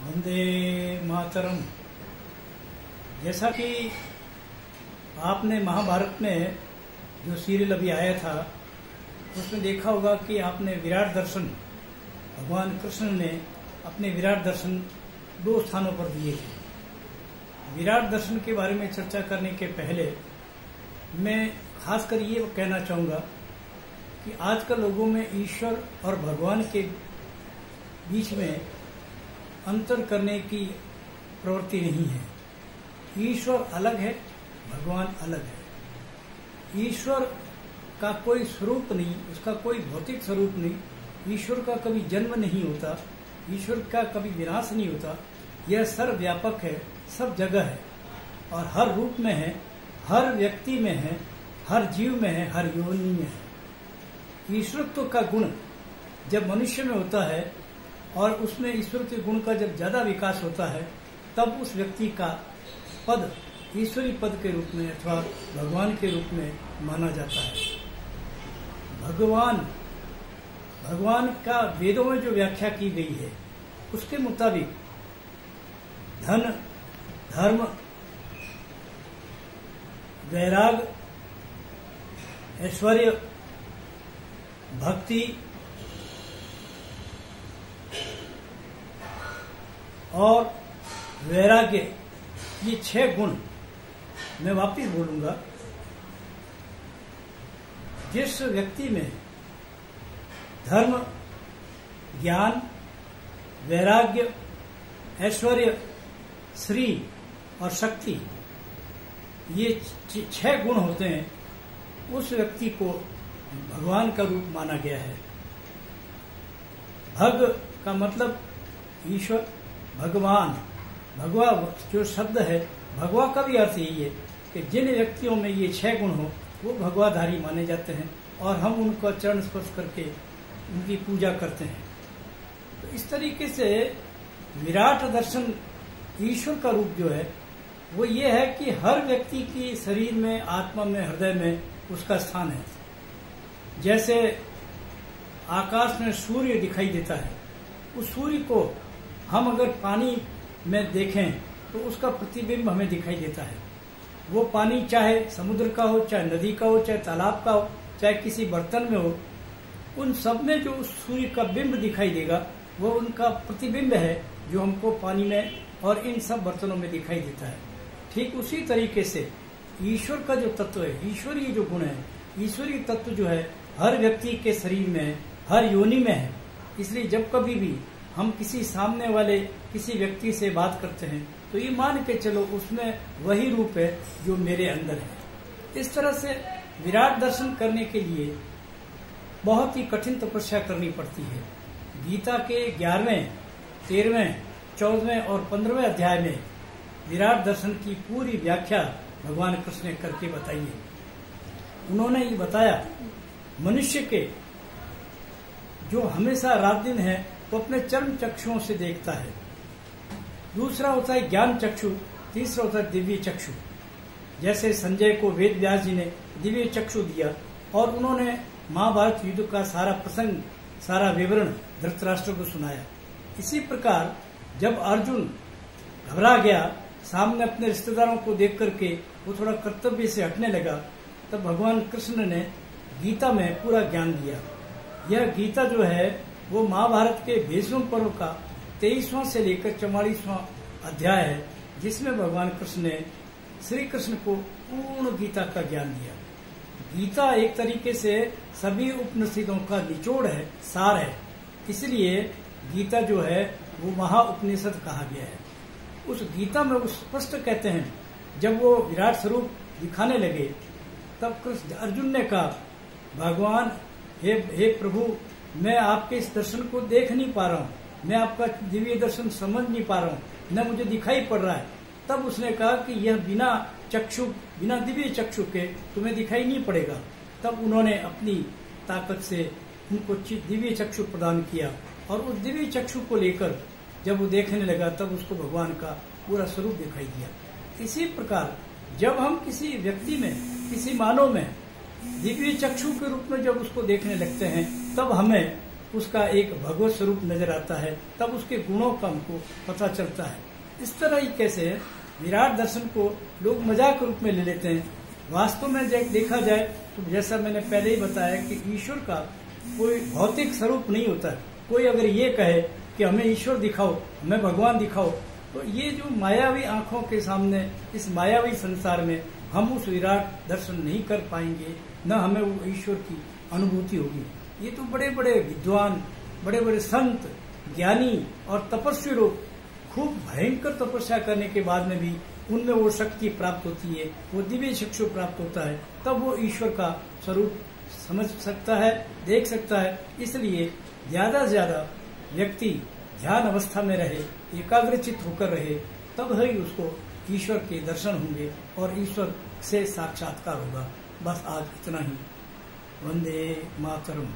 वंदे मातरम। जैसा कि आपने महाभारत में जो सीरियल अभी आया था उसमें देखा होगा कि आपने विराट दर्शन, भगवान कृष्ण ने अपने विराट दर्शन 2 स्थानों पर दिए थे। विराट दर्शन के बारे में चर्चा करने के पहले मैं खासकर ये कहना चाहूँगा कि आजकल लोगों में ईश्वर और भगवान के बीच में अंतर करने की प्रवृत्ति नहीं है। ईश्वर अलग है, भगवान अलग है। ईश्वर का कोई स्वरूप नहीं, उसका कोई भौतिक स्वरूप नहीं। ईश्वर का कभी जन्म नहीं होता, ईश्वर का कभी विनाश नहीं होता। यह सर्वव्यापक है, सब जगह है और हर रूप में है, हर व्यक्ति में है, हर जीव में है, हर योनि में है। ईश्वरत्व का गुण जब मनुष्य में होता है और उसमें ईश्वर के गुण का जब ज्यादा विकास होता है तब उस व्यक्ति का पद ईश्वरी पद के रूप में अथवा भगवान के रूप में माना जाता है। भगवान का वेदों में जो व्याख्या की गई है उसके मुताबिक धन, धर्म, वैराग, ऐश्वर्य, भक्ति और वैराग्य, ये 6 गुण मैं वापिस बोलूंगा। जिस व्यक्ति में धर्म, ज्ञान, वैराग्य, ऐश्वर्य, श्री और शक्ति, ये 6 गुण होते हैं, उस व्यक्ति को भगवान का रूप माना गया है। भग का मतलब ईश्वर, भगवान, भगवा जो शब्द है, भगवा का भी अर्थ यही है कि जिन व्यक्तियों में ये 6 गुण हो वो भगवाधारी माने जाते हैं और हम उनको चरण स्पर्श करके उनकी पूजा करते हैं। तो इस तरीके से विराट दर्शन ईश्वर का रूप जो है वो ये है कि हर व्यक्ति की शरीर में, आत्मा में, हृदय में उसका स्थान है। जैसे आकाश में सूर्य दिखाई देता है, उस सूर्य को हम अगर पानी में देखें तो उसका प्रतिबिंब हमें दिखाई देता है। वो पानी चाहे समुद्र का हो, चाहे नदी का हो, चाहे तालाब का हो, चाहे किसी बर्तन में हो, उन सब में जो सूर्य का बिंब दिखाई देगा वो उनका प्रतिबिंब है जो हमको पानी में और इन सब बर्तनों में दिखाई देता है। ठीक उसी तरीके से ईश्वर का जो तत्व है, ईश्वरीय जो गुण है, ईश्वरीय तत्व जो है हर व्यक्ति के शरीर में है, हर योनि में है। इसलिए जब कभी भी हम किसी सामने वाले किसी व्यक्ति से बात करते हैं तो ये मान के चलो उसमें वही रूप है जो मेरे अंदर है। इस तरह से विराट दर्शन करने के लिए बहुत ही कठिन तपस्या करनी पड़ती है। गीता के 11वें, 13वें, 14वें और 15वें अध्याय में विराट दर्शन की पूरी व्याख्या भगवान कृष्ण ने करके बताई है। उन्होंने ये बताया मनुष्य के जो हमेशा रात दिन है वो अपने चर्म चक्षुओं से देखता है। दूसरा होता है ज्ञान चक्षु, तीसरा होता है दिव्य चक्षु। जैसे संजय को वेद व्यास जी ने दिव्य चक्षु दिया और उन्होंने महाभारत युद्ध का सारा प्रसंग, सारा विवरण धृतराष्ट्र को सुनाया। इसी प्रकार जब अर्जुन घबरा गया, सामने अपने रिश्तेदारों को देख करके वो थोड़ा कर्तव्य से हटने लगा, तब भगवान कृष्ण ने गीता में पूरा ज्ञान दिया। यह गीता जो है वो महाभारत के 20वें पर्व का 23वां से लेकर 44वां अध्याय है, जिसमें भगवान कृष्ण ने श्री कृष्ण को पूर्ण गीता का ज्ञान दिया। गीता एक तरीके से सभी उपनिषदों का निचोड़ है, सार है। इसलिए गीता जो है वो महाउपनिषद कहा गया है। उस गीता में वो स्पष्ट कहते हैं, जब वो विराट स्वरूप दिखाने लगे तब कृष्ण अर्जुन ने कहा, भगवान हे प्रभु, मैं आपके इस दर्शन को देख नहीं पा रहा हूँ, मैं आपका दिव्य दर्शन समझ नहीं पा रहा हूँ, न मुझे दिखाई पड़ रहा है। तब उसने कहा कि यह बिना दिव्य चक्षु के तुम्हें दिखाई नहीं पड़ेगा। तब उन्होंने अपनी ताकत से उनको दिव्य चक्षु प्रदान किया और उस दिव्य चक्षु को लेकर जब वो देखने लगा तब उसको भगवान का पूरा स्वरूप दिखाई दिया। इसी प्रकार जब हम किसी व्यक्ति में, किसी मानव में दिव्य चक्षु के रूप में जब उसको देखने लगते हैं तब हमें उसका एक भगवत स्वरूप नजर आता है, तब उसके गुणों का हमको पता चलता है। इस तरह ही कैसे है, विराट दर्शन को लोग मजाक के रूप में ले लेते हैं। वास्तव में देखा जाए तो जैसा मैंने पहले ही बताया कि ईश्वर का कोई भौतिक स्वरूप नहीं होता है। कोई अगर ये कहे कि हमें ईश्वर दिखाओ, हमें भगवान दिखाओ, तो ये जो मायावी आंखों के सामने इस मायावी संसार में हम उस विराट दर्शन नहीं कर पाएंगे, न हमें वो ईश्वर की अनुभूति होगी। ये तो बड़े बड़े विद्वान, बड़े बड़े संत, ज्ञानी और तपस्वी लोग खूब भयंकर तपस्या करने के बाद में भी उनमें वो शक्ति प्राप्त होती है, वो दिव्य चक्षु प्राप्त होता है, तब वो ईश्वर का स्वरूप समझ सकता है, देख सकता है। इसलिए ज्यादा से ज्यादा व्यक्ति ध्यान अवस्था में रहे, एकाग्रचित होकर रहे, तब ही उसको ईश्वर के दर्शन होंगे और ईश्वर से साक्षात्कार होगा। बस आज इतना ही। वंदे मातरम।